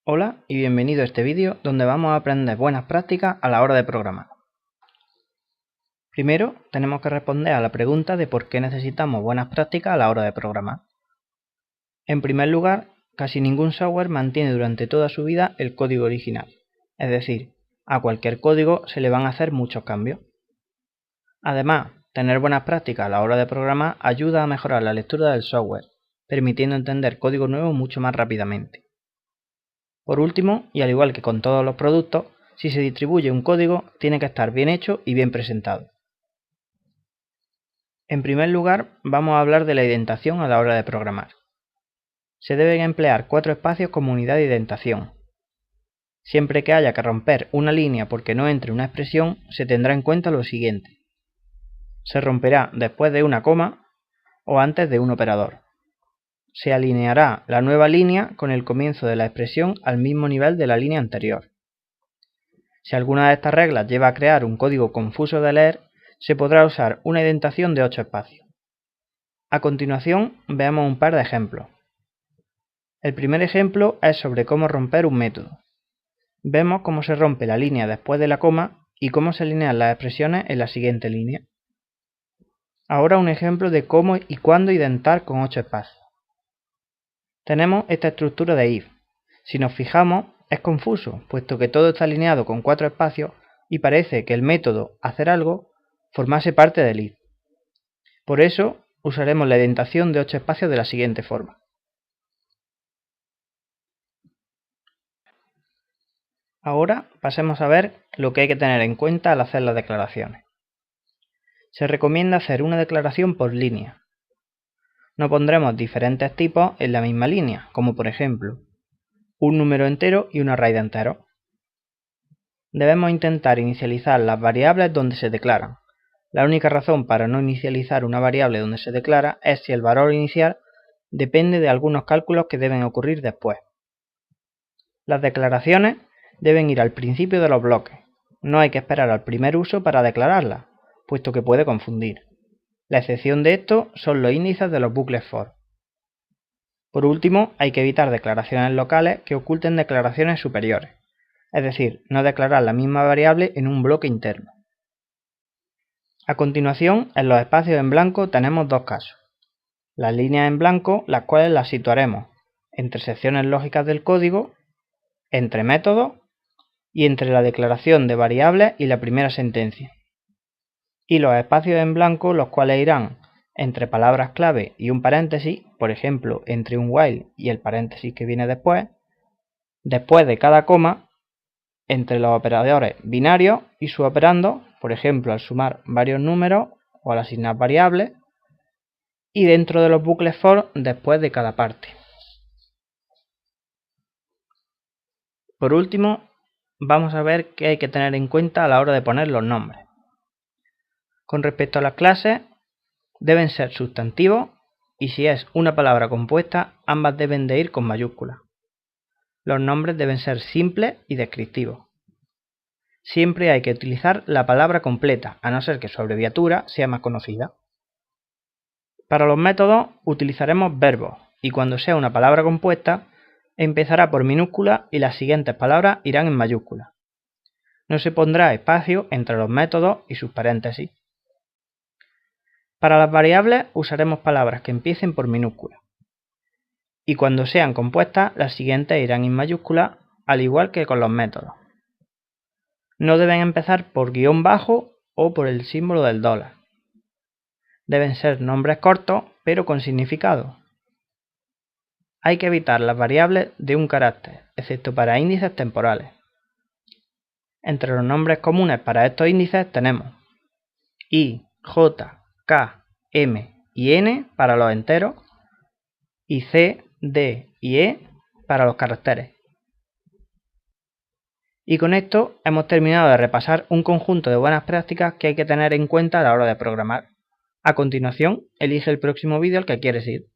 Hola y bienvenido a este vídeo donde vamos a aprender buenas prácticas a la hora de programar. Primero tenemos que responder a la pregunta de por qué necesitamos buenas prácticas a la hora de programar. En primer lugar, casi ningún software mantiene durante toda su vida el código original, es decir, a cualquier código se le van a hacer muchos cambios. Además, tener buenas prácticas a la hora de programar ayuda a mejorar la lectura del software, permitiendo entender código nuevo mucho más rápidamente. Por último, y al igual que con todos los productos, si se distribuye un código, tiene que estar bien hecho y bien presentado. En primer lugar, vamos a hablar de la indentación a la hora de programar. Se deben emplear 4 espacios como unidad de indentación. Siempre que haya que romper una línea porque no entre una expresión, se tendrá en cuenta lo siguiente. Se romperá después de una coma o antes de un operador. Se alineará la nueva línea con el comienzo de la expresión al mismo nivel de la línea anterior. Si alguna de estas reglas lleva a crear un código confuso de leer, se podrá usar una indentación de 8 espacios. A continuación, veamos un par de ejemplos. El primer ejemplo es sobre cómo romper un método. Vemos cómo se rompe la línea después de la coma y cómo se alinean las expresiones en la siguiente línea. Ahora un ejemplo de cómo y cuándo indentar con 8 espacios. Tenemos esta estructura de if. Si nos fijamos, es confuso, puesto que todo está alineado con 4 espacios y parece que el método hacer algo formase parte del if. Por eso usaremos la indentación de 8 espacios de la siguiente forma. Ahora pasemos a ver lo que hay que tener en cuenta al hacer las declaraciones. Se recomienda hacer una declaración por línea. No pondremos diferentes tipos en la misma línea, como por ejemplo, un número entero y un array de enteros. Debemos intentar inicializar las variables donde se declaran. La única razón para no inicializar una variable donde se declara es si el valor inicial depende de algunos cálculos que deben ocurrir después. Las declaraciones deben ir al principio de los bloques. No hay que esperar al primer uso para declararlas, puesto que puede confundir. La excepción de esto son los índices de los bucles for. Por último, hay que evitar declaraciones locales que oculten declaraciones superiores, es decir, no declarar la misma variable en un bloque interno. A continuación, en los espacios en blanco tenemos dos casos. Las líneas en blanco, las cuales las situaremos entre secciones lógicas del código, entre métodos y entre la declaración de variables y la primera sentencia. Y los espacios en blanco, los cuales irán entre palabras clave y un paréntesis, por ejemplo, entre un while y el paréntesis que viene después de cada coma, entre los operadores binarios y sus operandos, por ejemplo, al sumar varios números o al asignar variables, y dentro de los bucles for después de cada parte. Por último, vamos a ver qué hay que tener en cuenta a la hora de poner los nombres. Con respecto a las clases, deben ser sustantivos y si es una palabra compuesta, ambas deben de ir con mayúsculas. Los nombres deben ser simples y descriptivos. Siempre hay que utilizar la palabra completa, a no ser que su abreviatura sea más conocida. Para los métodos utilizaremos verbos y cuando sea una palabra compuesta, empezará por minúscula y las siguientes palabras irán en mayúscula. No se pondrá espacio entre los métodos y sus paréntesis. Para las variables usaremos palabras que empiecen por minúscula. Y cuando sean compuestas, las siguientes irán en mayúscula, al igual que con los métodos. No deben empezar por guión bajo o por el símbolo del dólar. Deben ser nombres cortos, pero con significado. Hay que evitar las variables de un carácter, excepto para índices temporales. Entre los nombres comunes para estos índices tenemos I, J, K, M y N para los enteros y C, D y E para los caracteres. Y con esto hemos terminado de repasar un conjunto de buenas prácticas que hay que tener en cuenta a la hora de programar. A continuación, elige el próximo vídeo al que quieres ir.